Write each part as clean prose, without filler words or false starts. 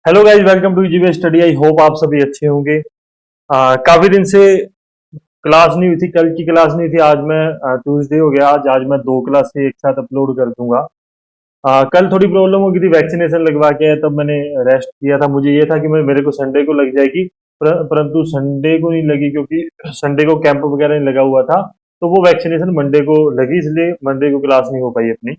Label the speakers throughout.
Speaker 1: Hello guys, welcome to जीवे study. I hope आप सभी अच्छे होंगे। काफी दिन से क्लास नहीं हुई थी, कल की क्लास नहीं थी। आज मैं ट्यूसडे हो गया, आज आज मैं दो क्लास से एक साथ अपलोड कर दूंगा। कल थोड़ी प्रॉब्लम हो गई थी, वैक्सीनेशन लगवा के आया, तब मैंने रेस्ट किया था। मुझे ये था कि मेरे को संडे को लग जाएगी, परंतु संडे को नहीं लगी क्योंकि संडे को कैंप वगैरह नहीं लगा हुआ था। तो वो वैक्सीनेशन मंडे को लगी, इसलिए मंडे को क्लास नहीं हो पाई अपनी।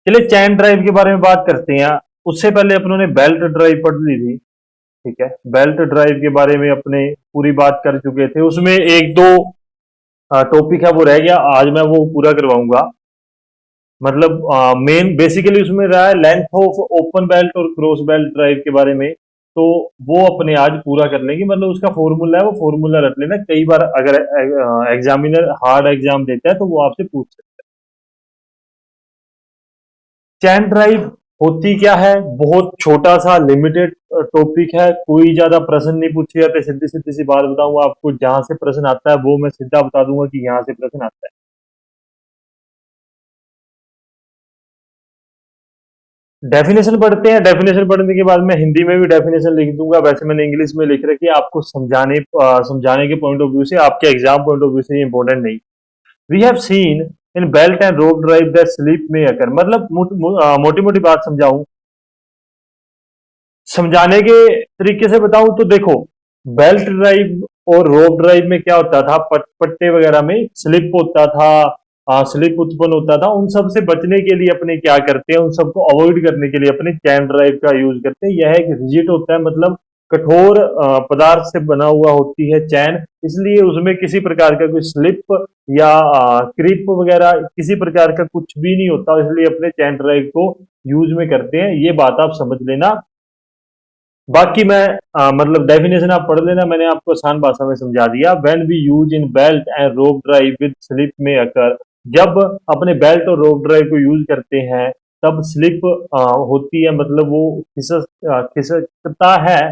Speaker 1: चलिए चैन ड्राइव के बारे में बात करते हैं। उससे पहले अपनों ने बेल्ट ड्राइव पढ़ ली थी। ठीक है, बेल्ट ड्राइव के बारे में अपने पूरी बात कर चुके थे। उसमें एक दो टॉपिक है वो रह गया, आज मैं वो पूरा करवाऊंगा। मतलब मेन बेसिकली उसमें रहा है लेंथ ऑफ ओपन बेल्ट और क्रॉस बेल्ट ड्राइव के बारे में। तो वो अपने आज पूरा कर लेंगे। मतलब उसका फॉर्मूला है, वो फॉर्मूला रख लेना। कई बार अगर एग्जामिनर हार्ड एग्जाम देता है तो वो आपसे पूछ सकता है। चैन ड्राइव होती क्या है? बहुत छोटा सा लिमिटेड टॉपिक है। कोई ज्यादा प्रश्न नहीं पूछे जाते, सीधी सीधी सी बात बताऊंगा आपको। जहां से प्रश्न आता है वो मैं सीधा बता दूंगा कि यहाँ से प्रश्न आता है। डेफिनेशन पढ़ते हैं। डेफिनेशन पढ़ने के बाद मैं हिंदी में भी डेफिनेशन लिख दूंगा। वैसे मैंने इंग्लिश में लिख रखी है, आपको समझाने के पॉइंट ऑफ व्यू से, आपके एग्जाम पॉइंट ऑफ व्यू से इंपॉर्टेंट नहीं। We have seen in belt and rope drive that slip में अकर। मतलब मोटी मोटी बात समझाऊं, समझाने के तरीके से बताऊं तो देखो, बेल्ट ड्राइव और रोप ड्राइव में क्या होता था, पट्टे वगैरह में स्लिप होता था, स्लिप उत्पन्न होता था। उन सब से बचने के लिए अपने क्या करते हैं, उन सबको अवॉइड करने के लिए अपने चैन ड्राइव का यूज करते हैं। यह एक रिजिड होता है, मतलब कठोर पदार्थ से बना हुआ होती है चैन, इसलिए उसमें किसी प्रकार का कोई स्लिप या क्रिप वगैरह किसी प्रकार का कुछ भी नहीं होता, इसलिए अपने चैन ड्राइव को यूज में करते हैं। ये बात आप समझ लेना। बाकी मैं मतलब डेफिनेशन आप पढ़ लेना, मैंने आपको आसान भाषा में समझा दिया। When we use in belt and rope drive with slip में अकर। जब अपने बेल्ट और रोप ड्राइव को यूज करते हैं तब स्लिप होती है, मतलब वो खिसकता है।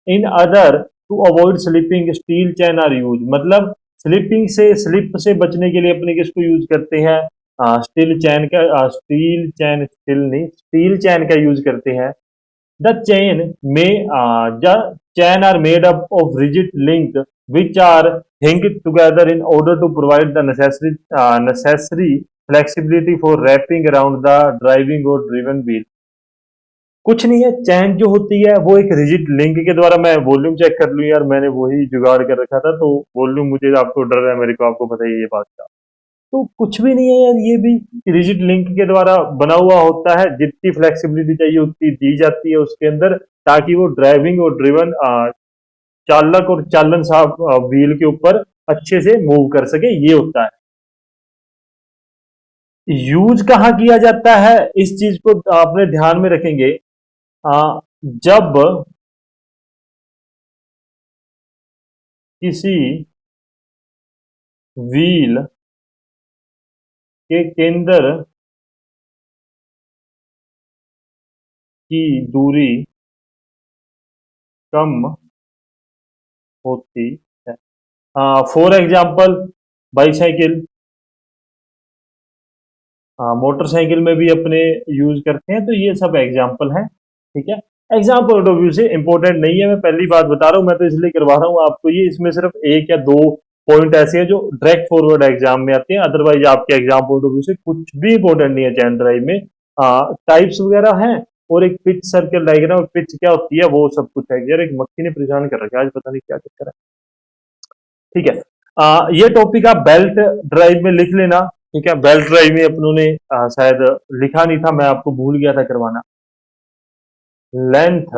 Speaker 1: In order to avoid slipping steel chain are use. मतलब स्लिप से बचने के लिए अपने किसको यूज करते हैं? स्टील चैन, स्टील नहीं, स्टील चैन का यूज करते हैं। The chain are made up of rigid link which are hinged together in order to provide the necessary flexibility for wrapping around the driving or driven wheel. कुछ नहीं है, चैन जो होती है वो एक रिजिड लिंक के द्वारा। मैं वॉल्यूम चेक कर लूं यार, मैंने वही जुगाड़ कर रखा था तो वॉल्यूम, मुझे आपको डर है मेरे को, आपको पता ही है ये बात का। तो कुछ भी नहीं है यार, ये भी रिजिड लिंक के द्वारा बना हुआ होता है। जितनी फ्लेक्सिबिलिटी चाहिए उतनी दी जाती है उसके अंदर, ताकि वो ड्राइविंग और ड्रिवन चालक और चालन साहब व्हील के ऊपर अच्छे से मूव कर सके, ये होता है। यूज कहाँ किया जाता है, इस चीज को अपने ध्यान में रखेंगे। जब किसी व्हील के केंद्र की दूरी कम होती है। फॉर एग्जाम्पल, बाईसाइकिल, मोटरसाइकिल में भी अपने यूज करते हैं। तो ये सब एग्जाम्पल हैं। ठीक है, एग्जाम पॉइंट ऑफ व्यू से इंपॉर्टेंट नहीं है, मैं पहली बात बता रहा हूँ। मैं तो इसलिए करवा रहा हूँ आपको ये। इसमें सिर्फ एक या दो पॉइंट ऐसे हैं जो डायरेक्ट फॉरवर्ड एग्जाम में आते हैं, अदरवाइज आपके एग्जाम पॉइंट ऑफ व्यू से कुछ भी इंपॉर्टेंट नहीं है चैन ड्राइव में। टाइप्स वगैरह हैं और एक पिच सर्कल डायग्राम। पिच क्या होती है वो सब कुछ है। यार एक मक्खी ने परेशान कर रखा है आज, पता नहीं क्या चक्कर है। ठीक है, ये टॉपिक आप बेल्ट ड्राइव में लिख लेना। ठीक है, बेल्ट ड्राइव में अपनों ने शायद लिखा नहीं था, मैं आपको भूल गया था करवाना। Length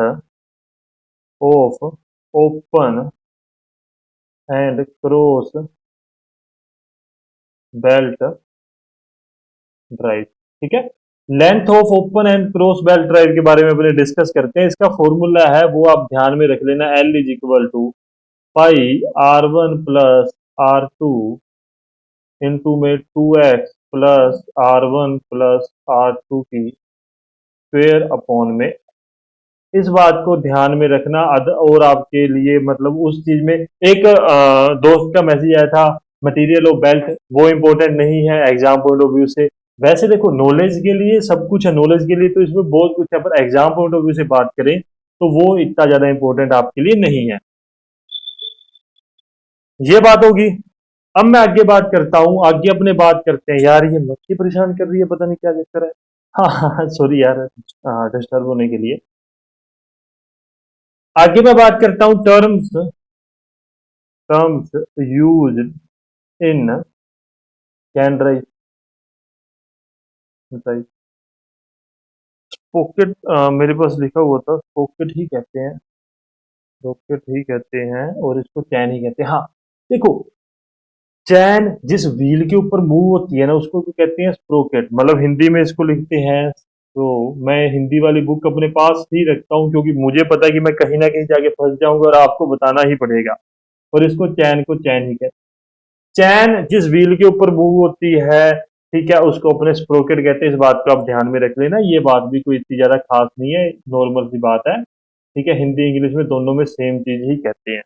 Speaker 1: of open and cross belt drive. ठीक है, length of open and cross belt drive के बारे में अपने डिस्कस करते हैं। इसका फॉर्मूला है वो आप ध्यान में रख लेना। L is equal to pi R1 plus R2 into में 2x plus R1 plus R2 की स्क्वेयर अपॉन में। इस बात को ध्यान में रखना। और आपके लिए मतलब उस चीज में एक दोस्त का मैसेज आया था, मटेरियल ऑफ बेल्ट, वो इंपॉर्टेंट नहीं है एग्जाम पॉइंट ऑफ व्यू से। वैसे देखो नॉलेज के लिए सब कुछ है, नॉलेज के लिए तो इसमें बहुत कुछ है, पर एग्जाम पॉइंट ऑफ व्यू से बात करें तो वो इतना ज्यादा इंपॉर्टेंट आपके लिए नहीं है। ये बात होगी। अब मैं आगे बात करता हूँ, आगे अपने बात करते हैं। यार ये मक्खी परेशान कर रही है, पता नहीं क्या चक्कर है। हाँ हाँ हाँ, सॉरी यार, डिस्टर्ब होने के लिए। आगे मैं बात करता हूँ terms, terms use in can drive, pocket. मेरे पास लिखा हुआ था पॉकेट ही कहते हैं, पॉकेट ही कहते हैं, और इसको चैन ही कहते हैं। हाँ देखो, चैन जिस व्हील के ऊपर मूव होती है ना उसको तो कहते हैं स्प्रोकेट, मतलब हिंदी में इसको लिखते हैं। तो मैं हिंदी वाली बुक अपने पास ही रखता हूँ, क्योंकि मुझे पता है कि मैं कहीं ना कहीं जाके फंस जाऊंगा और आपको बताना ही पड़ेगा। और इसको चैन को चैन ही कहते हैं। चैन जिस व्हील के ऊपर मूव होती है, ठीक है, उसको अपने स्प्रोकेट कहते हैं। इस बात को आप ध्यान में रख लेना, ये बात भी कोई इतनी ज्यादा खास नहीं है, नॉर्मल सी बात है। ठीक है, हिंदी इंग्लिश में दोनों में सेम चीज ही कहते हैं।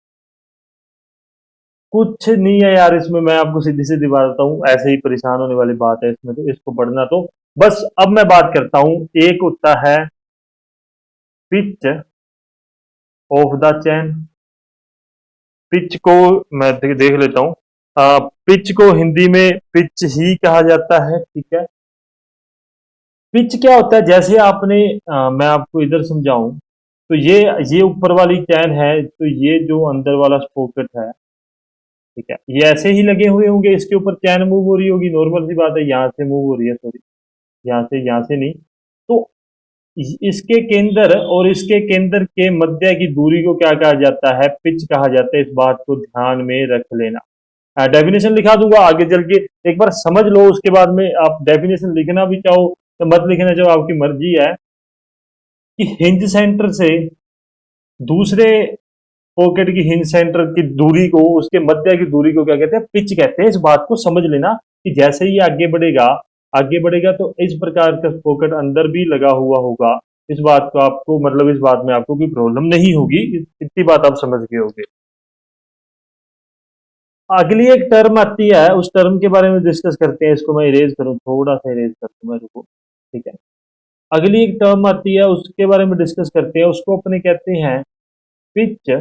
Speaker 1: कुछ नहीं है यार इसमें, मैं आपको सीधी सीधी बात बताता हूँ, ऐसे ही परेशान होने वाली बात है इसमें, तो इसको पढ़ना तो बस। अब मैं बात करता हूँ, एक होता है pitch of the chain. Pitch को मैं देख लेता हूँ। पिच को हिंदी में पिच ही कहा जाता है, ठीक है। पिच क्या होता है, जैसे आपने मैं आपको इधर समझाऊं तो ये ऊपर वाली चैन है, तो ये जो अंदर वाला स्पोकेट है, ठीक है, ये ऐसे ही लगे हुए होंगे, इसके ऊपर चैन मूव हो रही होगी, नॉर्मल सी बात है, यहाँ से मूव हो रही है, सॉरी, यहाँ से नहीं। तो इसके केंद्र और इसके केंद्र के मध्य की दूरी को क्या कहा जाता है, पिच कहा जाता है। इस बात को ध्यान में रख लेना। डेफिनेशन लिखा दूंगा आगे चल के, एक बार समझ लो, उसके बाद में आप डेफिनेशन लिखना भी चाहो तो मत लिखना चाहो, आपकी मर्जी है। कि हिंज सेंटर से दूसरे पॉकेट की हिंज सेंटर की दूरी को, उसके मध्य की दूरी को क्या कहते हैं, पिच कहते हैं। इस बात को समझ लेना कि जैसे ही आगे बढ़ेगा, आगे बढ़ेगा तो इस प्रकार का पॉकेट अंदर भी लगा हुआ होगा। इस बात को आपको, मतलब इस बात में आपको कोई प्रॉब्लम नहीं होगी, इतनी बात आप समझ गए होगे। अगली एक टर्म आती है, उस टर्म के बारे में डिस्कस करते हैं। इसको मैं इरेज करूं, थोड़ा सा इरेज कर दूं मैं, रुको, ठीक है। अगली एक टर्म आती है, उसके बारे में डिस्कस करते हैं। उसको अपने कहते हैं पिच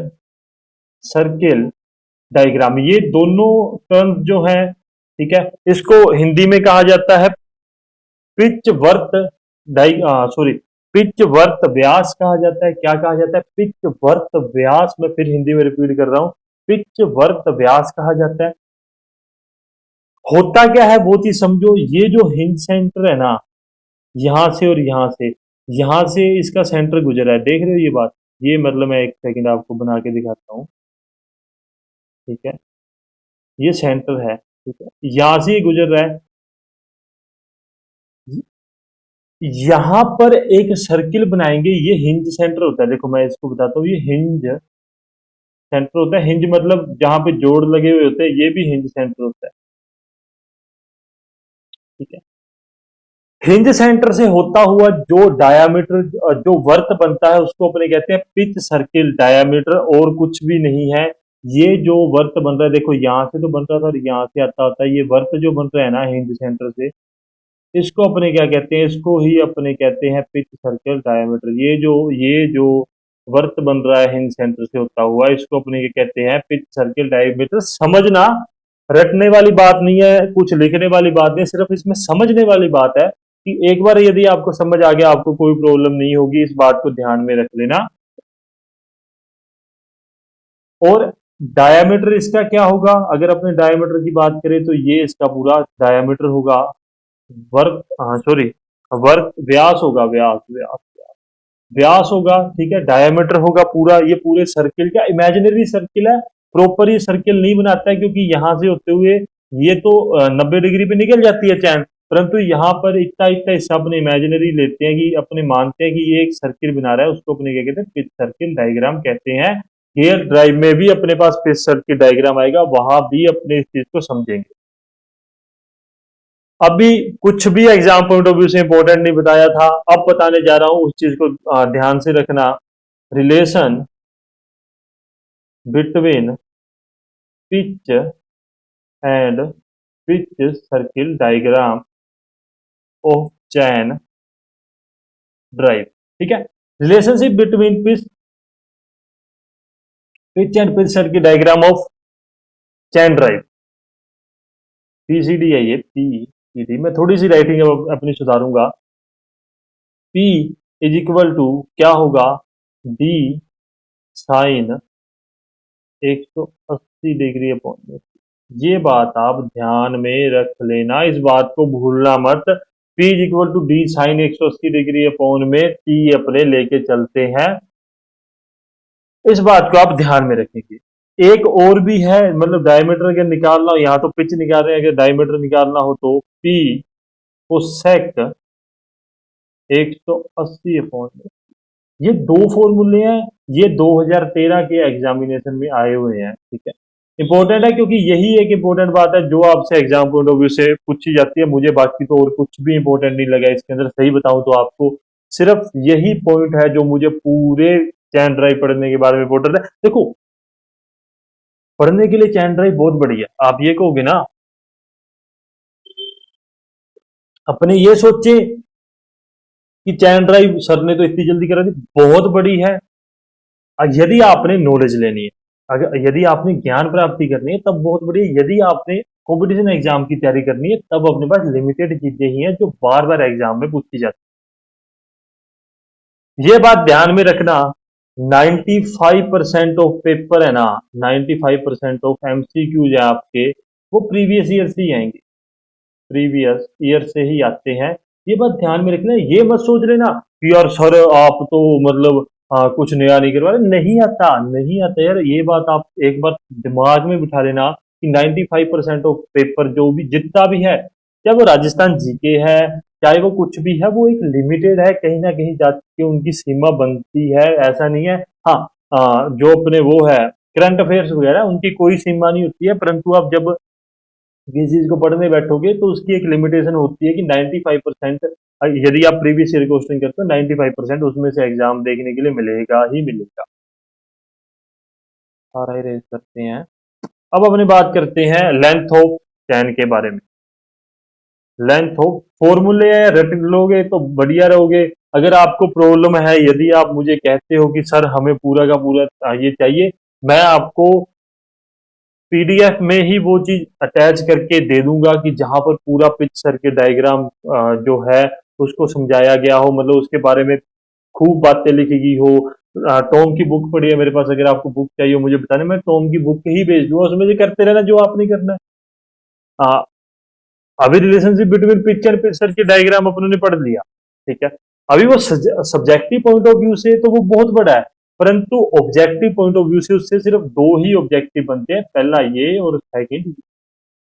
Speaker 1: सर्किल डायग्राम। ये दोनों टर्म्स जो हैं, ठीक है, इसको हिंदी में कहा जाता है पिच वर्त डाइ सॉरी, पिच वर्त व्यास कहा जाता है। क्या कहा जाता है, पिच वर्त व्यास। मैं फिर हिंदी में रिपीट कर रहा हूं, पिच वर्त व्यास कहा जाता है। होता क्या है वो चीज समझो। ये जो हिंज सेंटर है ना, यहां से और यहां से इसका सेंटर गुजरा है, देख रहे हो ये बात। ये मतलब मैं एक सेकंड आपको बना के दिखाता हूँ, ठीक है। ये सेंटर है, ठीक है, यहां से ये गुजर रहा है। यहां पर एक सर्किल बनाएंगे, ये हिंज सेंटर होता है। देखो मैं इसको बताता हूँ, ये हिंज सेंटर होता है। हिंज मतलब जहां पे जोड़ लगे हुए होते हैं, ये भी हिंज सेंटर होता है, ठीक है। हिंज सेंटर से होता हुआ जो डायामीटर, जो वर्त बनता है, उसको अपने कहते हैं पिच सर्किल डायामीटर, और कुछ भी नहीं है। ये जो वर्त बन रहा है, देखो यहाँ से तो बन रहा था और यहाँ से आता होता है, ये वर्त जो बन रहा है ना हिंज सेंटर से, इसको अपने क्या कहते हैं, इसको ही अपने कहते हैं पिच सर्कल डायमीटर। ये जो वर्त बन रहा है हिंज सेंटर से होता हुआ, इसको अपने क्या कहते हैं, पिच सर्कल डायमीटर। समझना, रटने वाली बात नहीं है, कुछ लिखने वाली बात नहीं, सिर्फ इसमें समझने वाली बात है। कि एक बार यदि आपको समझ आ गया, आपको कोई प्रॉब्लम नहीं होगी, इस बात को ध्यान में रख लेना। और डायमीटर इसका क्या होगा, अगर अपने डायमीटर की बात करें तो ये इसका पूरा डायमीटर होगा। वर्क, हाँ सॉरी, वर्क व्यास होगा, व्यास व्यास व्यास होगा, ठीक है। डायमीटर होगा पूरा, ये पूरे सर्किल का इमेजिनरी सर्किल है। प्रॉपर ये सर्किल नहीं बनाता है, क्योंकि यहां से होते हुए ये तो 90 डिग्री पे निकल जाती है चैन, परंतु यहाँ पर इतना इतना हिस्सा अपने इमेजिनरी लेते हैं, कि अपने मानते हैं कि ये एक सर्किल बना रहा है। उसको अपने क्या कहते हैं, पिच सर्किल डायग्राम कहते हैं। हेयर ड्राइव में भी अपने पास पिच सर्किल डायग्राम आएगा, वहां भी अपने इस चीज को समझेंगे। अभी कुछ भी एग्जाम पॉइंट ऑफ व्यू से इंपॉर्टेंट नहीं बताया था, अब बताने जा रहा हूं, उस चीज को ध्यान से रखना। Relation between pitch and pitch circle diagram of chain drive. ठीक है, relationship between pitch and pitch circuit diagram of chain drive. PCD है ये, पीसीडी। मैं थोड़ी सी राइटिंग अपनी सुधारूंगा। पी इज इक्वल टू क्या होगा, डी साइन 180 डिग्री अपॉन। ये बात आप ध्यान में रख लेना, इस बात को भूलना मत। P is equal to D sine 180 degree upon में T अपने लेके चलते हैं, इस बात को आप ध्यान में रखेंगे। एक और भी है, मतलब डायमीटर अगर निकालना हो, यहाँ तो पिच निकाल रहे हैं, अगर डायमीटर निकालना हो तो P को सेक 180 अपॉन में। ये दो फॉर्मूले हैं, ये 2013 के एग्जामिनेशन में आए हुए हैं। ठीक है, इंपॉर्टेंट है क्योंकि यही एक इंपॉर्टेंट बात है जो आपसे एग्जाम पॉइंट ऑफ व्यू से पूछी जाती है। मुझे बाकी तो और कुछ भी इंपॉर्टेंट नहीं लगा इसके अंदर, सही बताऊं तो आपको सिर्फ यही पॉइंट है जो मुझे पूरे चैन ड्राइव पढ़ने के बारे में इंपॉर्टेंट है। देखो, पढ़ने के लिए चैन ड्राइव बहुत बढ़िया। आप ये कहोगे ना, अपने ये सोचे कि चैन ड्राइव सर ने तो इतनी जल्दी करा दी, बहुत बड़ी है। यदि आपने नॉलेज लेनी है, अगर यदि आपने ज्ञान प्राप्ति करनी है तब बहुत बढ़िया। यदि आपने कंपटीशन एग्जाम की तैयारी करनी है तब अपने पास लिमिटेड चीजें ही हैं जो बार बार एग्जाम में पूछी जाती है। ये बात ध्यान में रखना, 95% ऑफ पेपर है ना, 95% ऑफ एमसीक्यूज है आपके, वो प्रीवियस ईयर से ही आएंगे, प्रीवियस ईयर से ही आते हैं। ये बात ध्यान में रखना, ये मत सोच लेना कि यार सर आप तो मतलब कुछ नया नहीं करवा रहे। नहीं आता, नहीं आता यार, ये बात आप एक बार दिमाग में बिठा लेना कि 95% ऑफ पेपर जो भी जितना भी है, चाहे वो राजस्थान जीके है, चाहे वो कुछ भी है, वो एक लिमिटेड है, कहीं ना कहीं जाके उनकी सीमा बनती है, ऐसा नहीं है। हाँ, जो अपने वो है करंट अफेयर्स वगैरह, उनकी कोई सीमा नहीं होती है, परंतु आप जब किसी चीज को पढ़ने बैठोगे तो उसकी एक लिमिटेशन होती है कि 95%, यदि आप प्रीवियस ईयर क्वेश्चन करते हो 95% उसमें से एग्जाम देखने के लिए मिलेगा ही मिलेगा। सारा इरेज करते हैं। अब अपनी बात करते हैं लेंथ ऑफ चैन के बारे में। लेंथ ऑफ फॉर्मूले रट लोगे तो बढ़िया रहोगे। अगर आपको प्रॉब्लम है, यदि आप मुझे कहते हो कि सर हमें पूरा का पूरा ये चाहिए, मैं आपको पीडीएफ में ही वो चीज अटैच करके दे दूंगा कि जहां पर पूरा पिच सर्किट डायग्राम जो है उसको समझाया गया हो, मतलब उसके बारे में खूब बातें लिखी गई हो। टॉम की बुक पड़ी है मेरे पास, अगर आपको बुक चाहिए हो मुझे बताने, मैं टॉम की बुक ही भेज दूंगा, उसमें से करते रहना जो आपने करना है। आ, अभी रिलेशनशिप बिटवीन पिक्चर पिक्चर की डायग्राम अपनों ने पढ़ लिया। ठीक है, अभी वो सब्जेक्टिव पॉइंट ऑफ व्यू से तो वो बहुत बड़ा है, परंतु ऑब्जेक्टिव पॉइंट ऑफ व्यू से उससे सिर्फ दो ही ऑब्जेक्टिव बनते हैं, पहला ये और सेकंड,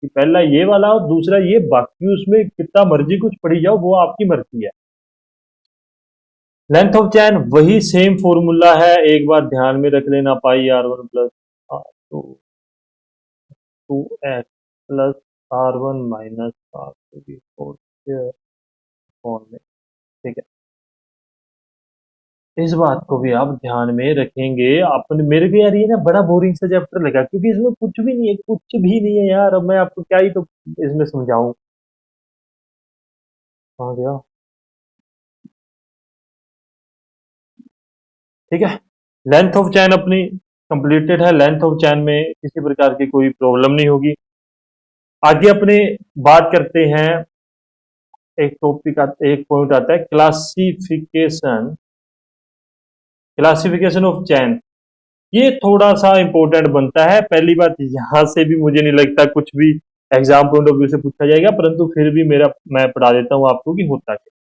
Speaker 1: कि पहला ये वाला और दूसरा ये। बाकी उसमें कितना मर्जी कुछ पढ़ी जाओ, वो आपकी मर्जी है। लेंथ ऑफ चैन वही सेम फॉर्मूला है, एक बार ध्यान में रख लेना, pi R1 plus two two X plus R1 minus R2 की फोर फॉर्म में। ठीक है, इस बात को भी आप ध्यान में रखेंगे। अपने मेरे को यार ये ना बड़ा बोरिंग सा चैप्टर लगा, क्योंकि इसमें कुछ भी नहीं है, कुछ भी नहीं है यार। अब मैं आपको क्या ही तो इसमें समझाऊं। कहाँ गया? ठीक है, लेंथ ऑफ चैन अपनी कंप्लीटेड है। लेंथ ऑफ चैन में किसी प्रकार की कोई प्रॉब्लम नहीं होगी। आगे अपने बात करते हैं, एक टॉपिक एक पॉइंट आता है क्लासिफिकेशन, क्लासिफिकेशन ऑफ चैन। ये थोड़ा सा इंपॉर्टेंट बनता है। पहली बात, यहां से भी मुझे नहीं लगता कुछ भी एग्जाम पॉइंट ऑफ व्यू से पूछा जाएगा, परंतु फिर भी मेरा मैं पढ़ा देता हूं आपको कि होता क्या।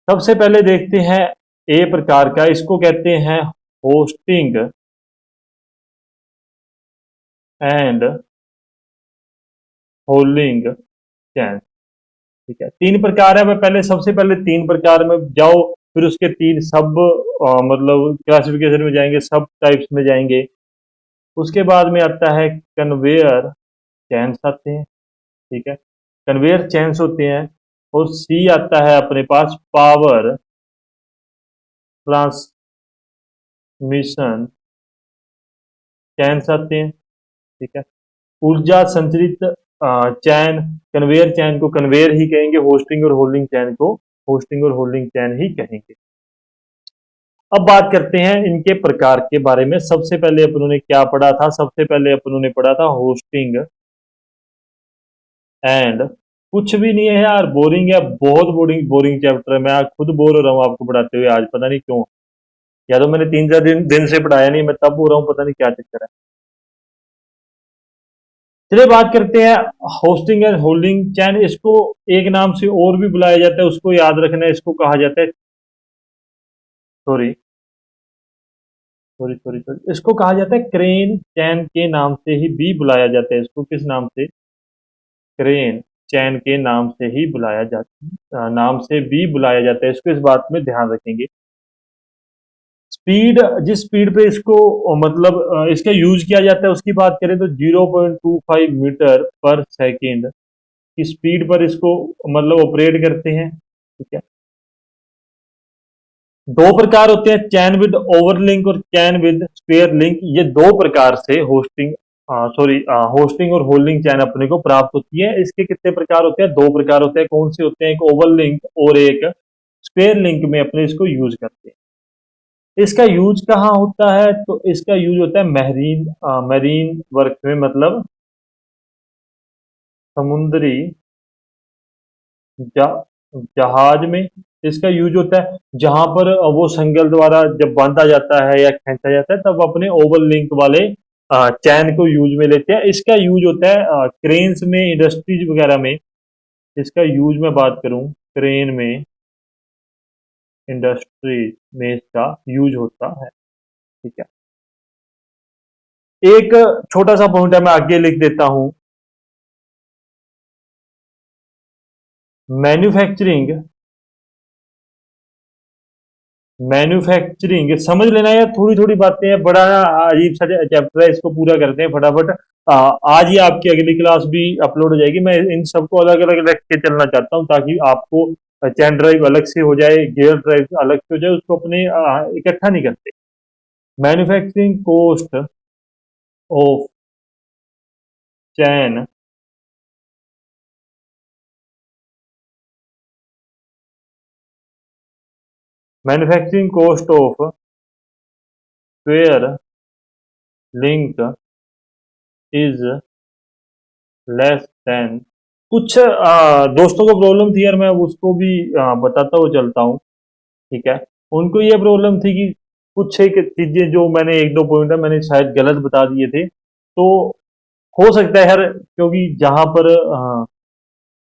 Speaker 1: सबसे पहले देखते हैं ए प्रकार का, इसको कहते हैं होस्टिंग एंड होल्डिंग चैन। ठीक है, तीन प्रकार है। मैं पहले सबसे पहले तीन प्रकार में जाओ, फिर उसके तीन सब मतलब क्लासिफिकेशन में जाएंगे, सब टाइप्स में जाएंगे। उसके बाद में आता है कन्वेयर चैन्स आते हैं। ठीक है, कन्वेयर चैन्स होते हैं। और सी आता है अपने पास पावर ट्रांसमिशन चैन्स आते हैं। ठीक है, ऊर्जा संचरित चैन, कन्वेयर चैन को कन्वेयर ही कहेंगे, होस्टिंग और होल्डिंग चैन को होस्टिंग और होल्डिंग चैन ही कहेंगे। अब बात करते हैं इनके प्रकार के बारे में। सबसे पहले अपन ने क्या पढ़ा था? सबसे पहले अपन ने पढ़ा था होस्टिंग एंड, कुछ भी नहीं है यार, बोरिंग है, बहुत बोरिंग बोरिंग चैप्टर है। मैं खुद बोर हो रहा हूँ आपको पढ़ाते हुए आज, पता नहीं क्यों। या तो मैंने 3 4 दिन से पढ़ाया नहीं, मैं तब हो रहा हूँ, पता नहीं क्या चक्कर है। चलिए बात करते हैं होस्टिंग एंड होल्डिंग चैन। इसको एक नाम से और भी बुलाया जाता है, उसको याद रखना है। इसको कहा जाता है, सॉरी सॉरी सॉरी सॉरी, इसको कहा जाता है क्रेन चैन के नाम से ही भी बुलाया जाता है। इसको किस नाम से? क्रेन चैन के नाम से ही बुलाया जाता, नाम से भी बुलाया जाता है। इसको इस बात में ध्यान रखेंगे। स्पीड, जिस स्पीड पे इसको मतलब इसका यूज किया जाता है उसकी बात करें तो 0.25 मीटर पर सेकेंड की स्पीड पर इसको मतलब ऑपरेट करते हैं। ठीक है। दो प्रकार होते हैं, चैन विद ओवरलिंक और चैन विद स्क्वेयर लिंक। ये दो प्रकार से होस्टिंग, सॉरी, होस्टिंग और होल्डिंग चैन अपने को प्राप्त होती है। इसके कितने प्रकार होते हैं? दो प्रकार होते हैं। कौन से होते हैं? एक ओवर लिंक और एक स्क्वेयर लिंक में अपने इसको यूज करते हैं। इसका यूज कहाँ होता है? तो इसका यूज होता है मैरीन मैरीन वर्क में, मतलब समुद्री जा, जहाज में इसका यूज होता है। जहां पर वो संगल द्वारा जब बांधा जाता है या खींचा जाता है, तब अपने ओवल लिंक वाले चैन को यूज में लेते हैं। इसका यूज होता है क्रेन्स में, इंडस्ट्रीज वगैरह में। इसका यूज में बात करूं, क्रेन में, इंडस्ट्री में इसका यूज होता है। ठीक है। एक छोटा सा पॉइंट है, मैं आगे लिख देता हूं। मैन्युफैक्चरिंग, मैन्युफैक्चरिंग समझ लेना यार, थोड़ी थोड़ी बातें हैं, बड़ा अजीब सा चैप्टर है, इसको पूरा करते हैं फटाफट। आज ही आपकी अगली क्लास भी अपलोड हो जाएगी। मैं इन सबको अलग अलग रख के चलना चाहता हूँ, ताकि आपको चैन ड्राइव अलग से हो जाए, गियर ड्राइव अलग से हो जाए, उसको अपने इकट्ठा नहीं करते। Manufacturing cost of chain manufacturing cost of square link is less than. कुछ दोस्तों को प्रॉब्लम थी यार, मैं उसको भी बताता हुआ चलता हूँ। ठीक है। उनको ये प्रॉब्लम थी कि कुछ एक चीजें जो मैंने एक दो पॉइंट है मैंने शायद गलत बता दिए थे। तो हो सकता है यार, क्योंकि जहां पर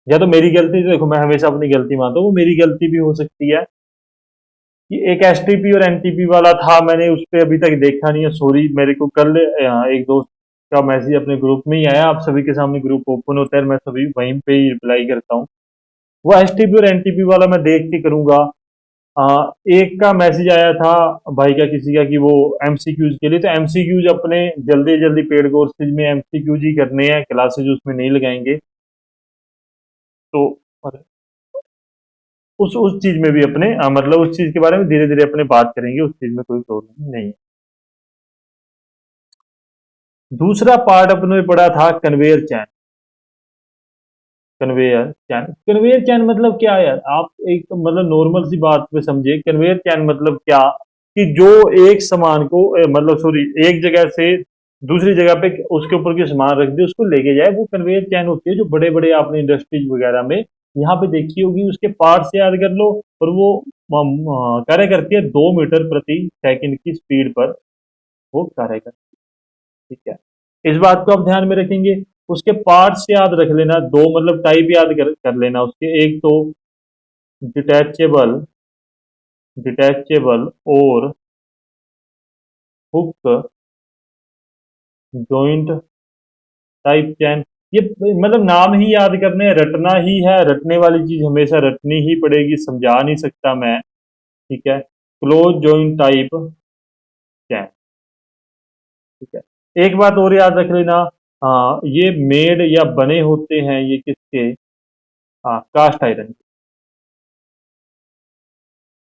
Speaker 1: या तो मेरी गलती, देखो मैं हमेशा अपनी गलती मानता हूँ, वो मेरी गलती भी हो सकती है कि एक एसटीपी और एनटीपी वाला था, मैंने उस पर अभी तक देखा नहीं है। सॉरी, मेरे को कल एक दोस्त का मैसेज अपने ग्रुप में ही आया। आप सभी के सामने ग्रुप ओपन होता है, मैं सभी वहीं पे ही रिप्लाई करता हूँ। वो एसटीपी और एनटीपी वाला मैं देख के करूंगा। एक का मैसेज आया था भाई का, किसी का, कि वो एमसीक्यूज के लिए। तो एमसीक्यूज अपने जल्दी जल्दी पेड कोर्सेज में एमसीक्यूज ही करने हैं, क्लासेज उसमें नहीं लगाएंगे। तो उस चीज में भी अपने मतलब उस चीज के बारे में धीरे धीरे अपने बात करेंगे, उस चीज में कोई प्रॉब्लम नहीं है। दूसरा पार्ट अपने पढ़ा था कन्वेयर चैन। कन्वेयर चैन, कन्वेयर चैन मतलब क्या है यार? आप एक मतलब नॉर्मल सी बात पे समझिए। कन्वेयर चैन मतलब क्या, कि जो एक सामान को मतलब सॉरी, एक जगह से दूसरी जगह पे उसके ऊपर के सामान रख दे, उसको लेके जाए, वो कन्वेयर चैन होती है। जो बड़े बड़े आपने इंडस्ट्रीज वगैरह में यहाँ पे देखी होगी, उसके पार्ट से याद कर लो। और वो कार्य करती है 2 मीटर प्रति सेकंड की स्पीड पर वो कार्य करती है। ठीक है। इस बात को आप ध्यान में रखेंगे। उसके पार्ट्स याद रख लेना, दो मतलब टाइप याद कर लेना उसके। एक तो डिटैचेबल, डिटैचेबल और हुक जॉइंट टाइप चैन। ये मतलब नाम ही याद करने हैं, रटना ही है। रटने वाली चीज हमेशा रटनी ही पड़ेगी, समझा नहीं सकता मैं। ठीक है। क्लोज जॉइंट टाइप चैन। ठीक है। एक बात और याद रख लेना, ये मेड या बने होते हैं ये किसके? Cast iron.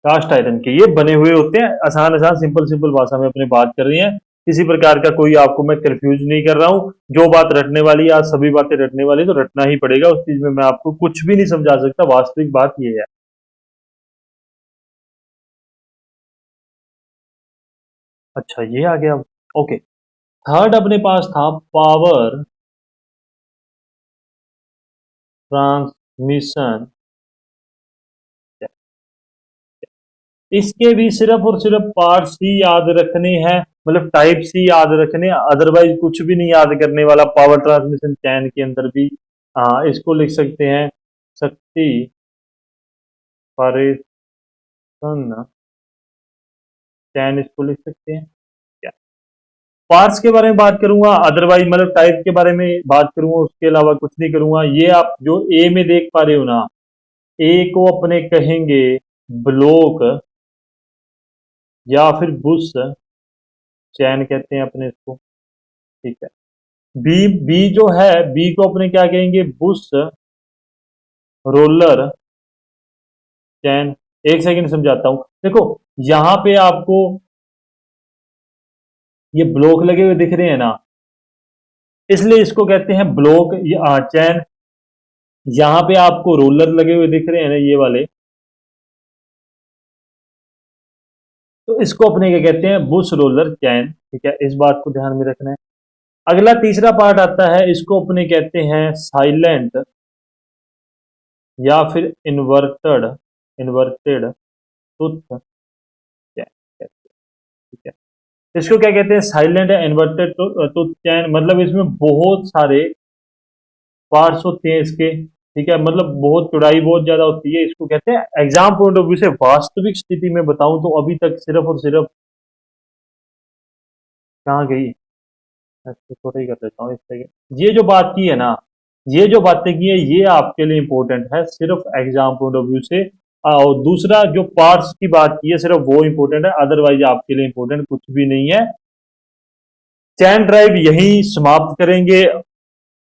Speaker 1: कास्ट आयरन के ये बने हुए होते हैं। आसान आसान सिंपल सिंपल भाषा में अपने बात कर रही हैं। किसी प्रकार का कोई आपको मैं कंफ्यूज नहीं कर रहा हूँ। जो बात रटने वाली है, आज सभी बातें रटने वाली तो रटना ही पड़ेगा, उस चीज में मैं आपको कुछ भी नहीं समझा सकता, वास्तविक बात ये है। अच्छा, ये आ गया। ओके, थर्ड अपने पास था पावर ट्रांसमिशन। इसके भी सिर्फ और सिर्फ पार्ट्स ही याद रखने हैं, मतलब टाइप्स ही याद रखने, अदरवाइज कुछ भी नहीं याद करने वाला पावर ट्रांसमिशन चैन के अंदर भी। इसको लिख सकते हैं शक्ति परिवहन चैन, इसको लिख सकते हैं क्या। पार्ट्स के बारे में बात करूंगा, अदरवाइज मतलब टाइप के बारे में बात करूंगा, उसके अलावा कुछ नहीं करूंगा। ये आप जो ए में देख पा रहे हो ना, ए को अपने कहेंगे ब्लॉक या फिर बुश चैन कहते हैं अपने इसको, ठीक है। बी बी जो है, बी को अपने क्या कहेंगे, बुश रोलर चैन। एक सेकंड समझाता हूं, देखो यहां पे आपको ये ब्लॉक लगे हुए दिख रहे हैं ना, इसलिए इसको कहते हैं ब्लॉक चैन। यहां पे आपको रोलर लगे हुए दिख रहे हैं ना, ये वाले, तो इसको अपने क्या कहते हैं, बुश रोलर चैन, ठीक है। इस बात को ध्यान में रखना है। अगला तीसरा पार्ट आता है, इसको अपने कहते हैं साइलेंट या फिर इन्वर्टेड, इन्वर्टेड टूथ चैन, ठीक है। इसको क्या कहते हैं, साइलेंट या इन्वर्टेड टूथ चैन, मतलब इसमें बहुत सारे पार्ट्स होते हैं इसके, ठीक है, मतलब बहुत चौड़ाई बहुत ज्यादा होती है। इसको कहते हैं, एग्जाम पॉइंट ऑफ व्यू से वास्तविक स्थिति में बताऊं तो अभी तक सिर्फ और सिर्फ, कहाँ गई, ऐसे थोड़ा ही कर देता हूँ इस सेकंड। ये जो बात की है ना, ये जो बातें की है, ये आपके लिए इंपॉर्टेंट है सिर्फ एग्जाम पॉइंट ऑफ व्यू से। और दूसरा जो पार्ट्स की बात की है, सिर्फ वो इंपॉर्टेंट है, अदरवाइज आपके लिए इंपॉर्टेंट कुछ भी नहीं है। चैन ड्राइव यही समाप्त करेंगे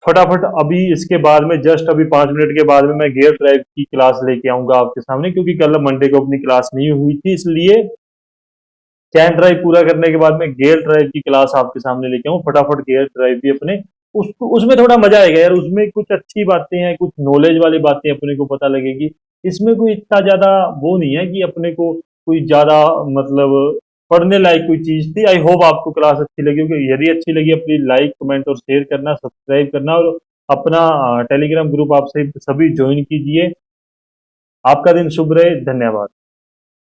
Speaker 1: फटाफट। अभी इसके बाद में जस्ट अभी 5 मिनट के बाद में मैं गियर ड्राइव की क्लास लेके आऊंगा आपके सामने, क्योंकि कल मंडे को अपनी क्लास नहीं हुई थी, इसलिए चैन ड्राइव पूरा करने के बाद में गियर ड्राइव की क्लास आपके सामने लेके आऊँ फटाफट। गियर ड्राइव भी अपने उसमें थोड़ा मजा आएगा यार, उसमें कुछ अच्छी बातें हैं, कुछ नॉलेज वाली बातें अपने को पता लगेगी। इसमें कोई इतना ज्यादा वो नहीं है कि अपने को कोई ज्यादा मतलब पढ़ने लायक कोई चीज थी। आई होप आपको क्लास अच्छी लगी होगी, यदि अच्छी लगी अपनी लाइक कमेंट और शेयर करना, सब्सक्राइब करना, और अपना टेलीग्राम ग्रुप आप सभी ज्वाइन कीजिए। आपका दिन शुभ रहे, धन्यवाद।